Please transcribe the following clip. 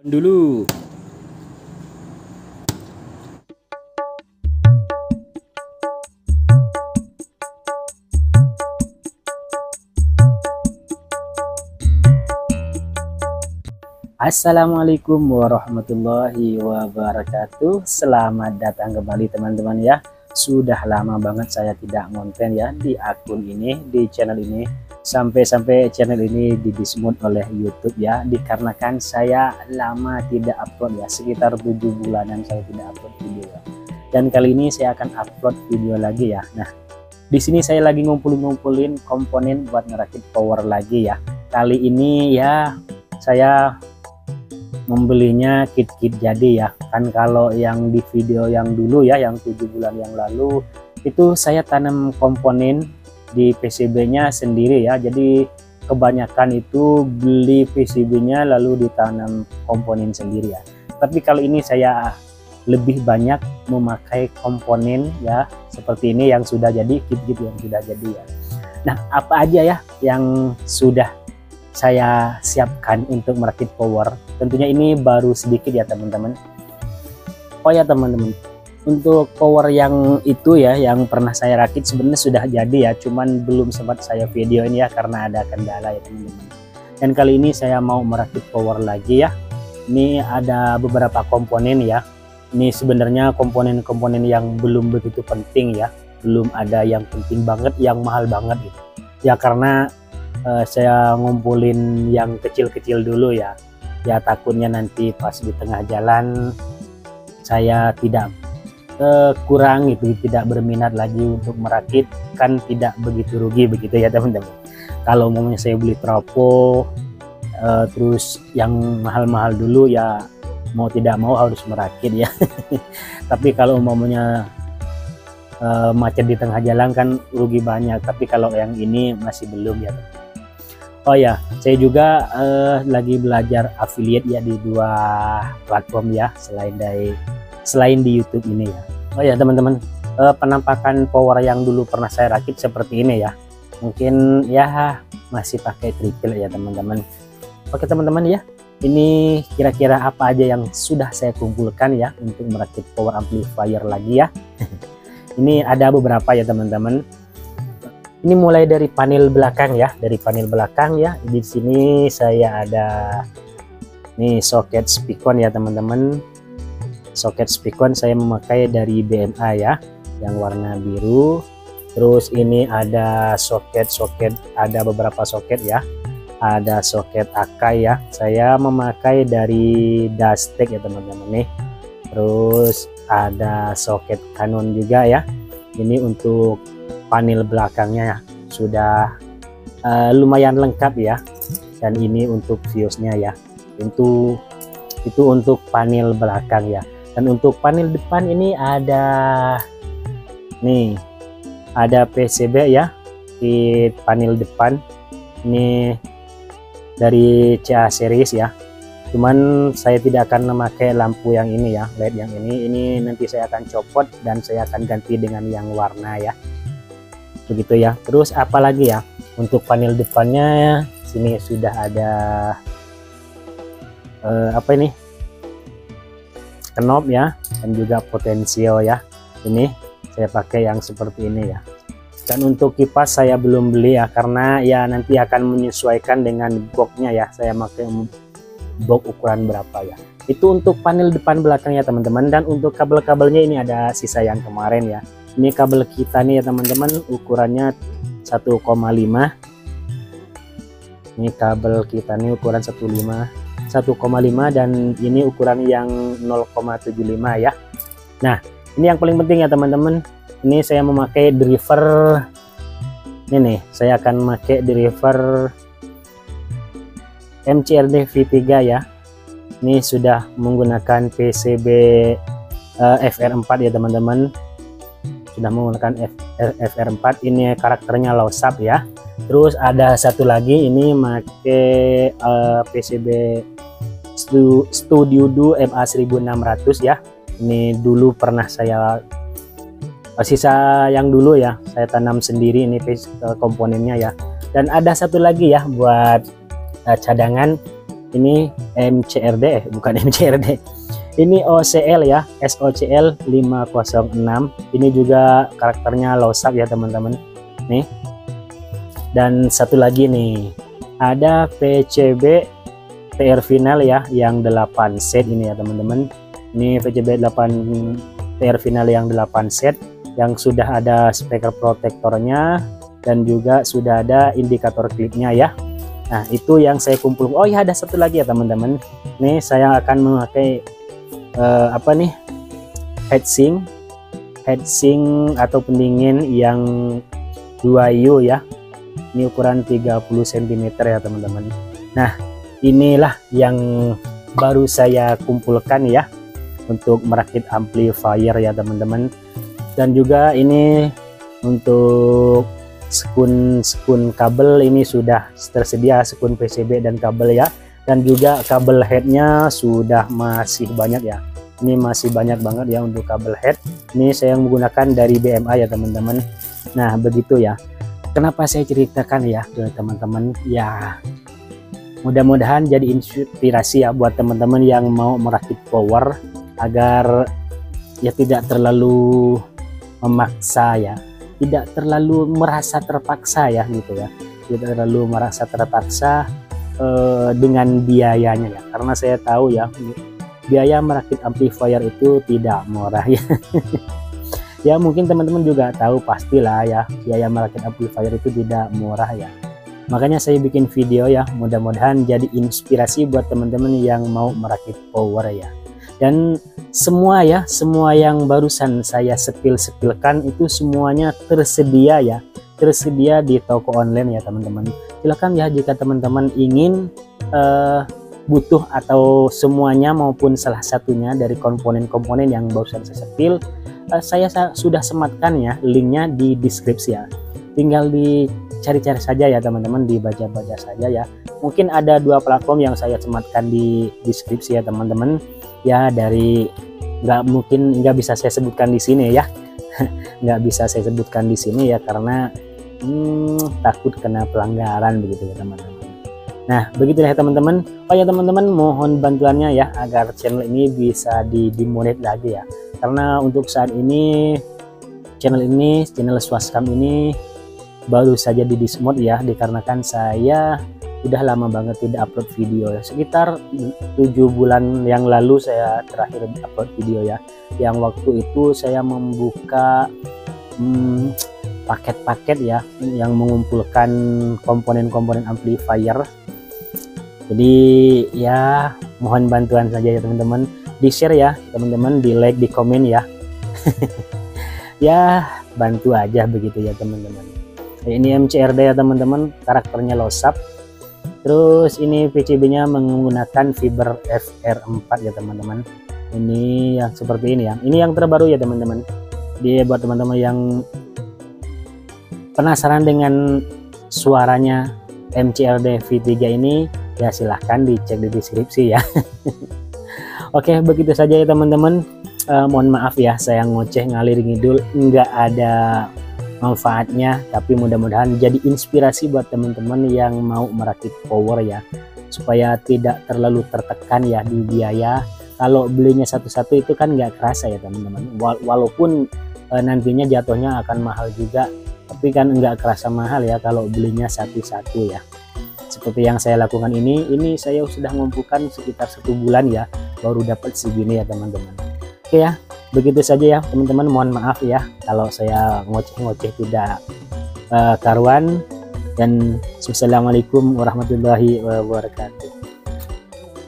Dulu. Assalamualaikum warahmatullahi wabarakatuh. Selamat datang kembali teman-teman ya. Sudah lama banget saya tidak konten ya di akun ini, di channel ini. Sampai channel ini di-dismount oleh YouTube ya, dikarenakan saya lama tidak upload ya, sekitar 7 bulanan saya tidak upload video ya. Dan kali ini saya akan upload video lagi ya. Nah, di sini saya lagi ngumpulin komponen buat ngerakit power lagi ya. Kali ini ya saya membelinya kit-kit jadi ya. Kan kalau yang di video yang dulu ya, yang 7 bulan yang lalu itu saya tanam komponen di PCB-nya sendiri ya. Jadi kebanyakan itu beli PCB-nya lalu ditanam komponen sendiri ya. Tapi kalau ini saya lebih banyak memakai komponen ya seperti ini yang sudah jadi, kit-kit yang sudah jadi ya. Nah, apa aja ya yang sudah saya siapkan untuk merakit power? Tentunya ini baru sedikit ya teman-teman. Oh ya teman-teman, untuk power yang itu ya, yang pernah saya rakit sebenarnya sudah jadi ya, cuman belum sempat saya videoin ya karena ada kendala ya teman-teman. Dan kali ini saya mau merakit power lagi ya. Ini ada beberapa komponen ya. Ini sebenarnya komponen-komponen yang belum begitu penting ya, belum ada yang penting banget, yang mahal banget gitu. Ya karena saya ngumpulin yang kecil-kecil dulu ya. Ya takutnya nanti pas di tengah jalan saya tidak kurang gitu, tidak berminat lagi untuk merakit, kan tidak begitu rugi begitu ya teman-teman. Kalau umumnya saya beli trafo terus yang mahal-mahal dulu ya, mau tidak mau harus merakit ya. Tapi kalau umumnya macet di tengah jalan kan rugi banyak, tapi kalau yang ini masih belum ya teman. Oh ya, saya juga lagi belajar affiliate ya di 2 platform ya, selain di YouTube ini ya. Oh ya teman-teman, penampakan power yang dulu pernah saya rakit seperti ini ya. Mungkin ya masih pakai triple ya teman-teman. Oke teman-teman ya, ini kira-kira apa aja yang sudah saya kumpulkan ya untuk merakit power amplifier lagi ya. Ini ada beberapa ya teman-teman. Ini mulai dari panel belakang ya, Di sini saya ada nih soket speakon ya teman-teman. Soket speakon saya memakai dari BMA ya, yang warna biru. Terus ini ada soket-soket, ada beberapa soket ya. Ada soket Akai ya, saya memakai dari Dastek ya teman-teman nih. Terus ada soket Canon juga ya. Ini untuk panel belakangnya ya, sudah lumayan lengkap ya. Dan ini untuk fuse-nya ya. Itu untuk panel belakang ya. Dan untuk panel depan ini ada nih, ada PCB ya di panel depan. Ini dari CA series ya. Cuman saya tidak akan memakai lampu yang ini ya, LED yang ini nanti saya akan copot dan saya akan ganti dengan yang warna ya. Begitu ya. Terus apalagi ya, untuk panel depannya sini sudah ada apa ini, knob ya, dan juga potensio ya. Ini saya pakai yang seperti ini ya. Dan untuk kipas saya belum beli ya, karena ya nanti akan menyesuaikan dengan boxnya ya, saya pakai box ukuran berapa ya. Itu untuk panel depan belakang ya teman-teman. Dan untuk kabel-kabelnya ini ada sisa yang kemarin ya. Ini kabel kita nih ya teman-teman, ukurannya 1,5. Ini kabel kita nih ukuran 1,5 dan ini ukuran yang 0,75 ya. Nah, ini yang paling penting ya teman-teman. Ini saya memakai driver. Ini nih, saya akan memakai driver MCRD V3 ya. Ini sudah menggunakan PCB FR4 ya teman-teman. Sudah menggunakan FR4. Ini karakternya low sub ya. Terus ada satu lagi, ini pakai PCB Studio Duo MA1600 ya. Ini dulu pernah saya sisa yang dulu ya, saya tanam sendiri ini komponennya ya. Dan ada satu lagi ya buat cadangan. Ini MCRD, bukan MCRD. Ini OCL ya, SOCL 506. Ini juga karakternya low sub ya teman-teman. Nih. Dan satu lagi nih, ada PCB TR final ya, yang 8 set ini ya teman-teman. Ini PCB 8 TR final yang 8 set, yang sudah ada speaker protektornya dan juga sudah ada indikator klipnya ya. Nah itu yang saya kumpul. Oh ya, ada satu lagi ya teman-teman. Nih saya akan memakai apa nih, heatsink atau pendingin yang 2U ya. Ini ukuran 30 cm ya teman-teman. Nah inilah yang baru saya kumpulkan ya untuk merakit amplifier ya teman-teman. Dan juga ini untuk sekun kabel ini sudah tersedia, sekun PCB dan kabel ya. Dan juga kabel headnya sudah masih banyak ya. Ini masih banyak banget ya untuk kabel head. Ini saya menggunakan dari BMA ya teman-teman. Nah begitu ya. Kenapa saya ceritakan ya teman-teman ya, mudah-mudahan jadi inspirasi ya buat teman-teman yang mau merakit power, agar ya tidak terlalu memaksa ya, tidak terlalu merasa terpaksa ya gitu ya, tidak terlalu merasa terpaksa dengan biayanya ya, karena saya tahu ya biaya merakit amplifier itu tidak murah ya. Ya mungkin teman-teman juga tahu pastilah ya, biaya merakit amplifier itu tidak murah ya. Makanya saya bikin video ya, mudah-mudahan jadi inspirasi buat teman-teman yang mau merakit power ya. Dan semua ya, semua yang barusan saya sepilkan itu semuanya tersedia ya, tersedia di toko online ya teman-teman. Silakan ya jika teman-teman ingin butuh atau semuanya maupun salah satunya dari komponen-komponen yang barusan saya sepil, saya sudah sematkan ya linknya di deskripsi ya. Tinggal dicari-cari saja ya teman-teman, dibaca-baca saja ya. Mungkin ada 2 platform yang saya sematkan di deskripsi ya teman-teman. Ya dari nggak bisa saya sebutkan di sini ya. Nggak bisa saya sebutkan di sini ya karena takut kena pelanggaran begitu ya teman-teman. Nah begitulah ya teman-teman. Oh ya teman-teman, mohon bantuannya ya agar channel ini bisa dimonet lagi ya. Karena untuk saat ini channel Swaskam ini baru saja di dismod ya, dikarenakan saya udah lama banget tidak upload video ya. Sekitar 7 bulan yang lalu saya terakhir upload video ya, yang waktu itu saya membuka paket-paket ya yang mengumpulkan komponen-komponen amplifier. Jadi ya mohon bantuan saja ya teman-teman, di share ya teman-teman, di like, di komen ya. Ya bantu aja begitu ya teman-teman. Ini MCRD ya teman-teman, karakternya low sub. Terus ini PCB nya menggunakan fiber FR4 ya teman-teman. Ini yang seperti ini ya, ini yang terbaru ya teman-teman. Dia buat teman-teman yang penasaran dengan suaranya MCRD V3 ini ya, silahkan dicek di deskripsi ya. Oke begitu saja ya teman-teman. Mohon maaf ya saya ngoceh ngalir ngidul, nggak ada manfaatnya, tapi mudah-mudahan jadi inspirasi buat teman-teman yang mau merakit power ya, supaya tidak terlalu tertekan ya di biaya. Kalau belinya satu-satu itu kan nggak kerasa ya teman-teman, walaupun nantinya jatuhnya akan mahal juga, tapi kan nggak kerasa mahal ya kalau belinya satu-satu ya. Seperti yang saya lakukan ini saya sudah mengumpulkan sekitar 1 bulan ya, baru dapat segini ya teman-teman. Oke ya, begitu saja ya teman-teman. Mohon maaf ya kalau saya ngoceh-ngoceh tidak karuan. Dan wassalamualaikum warahmatullahi wabarakatuh.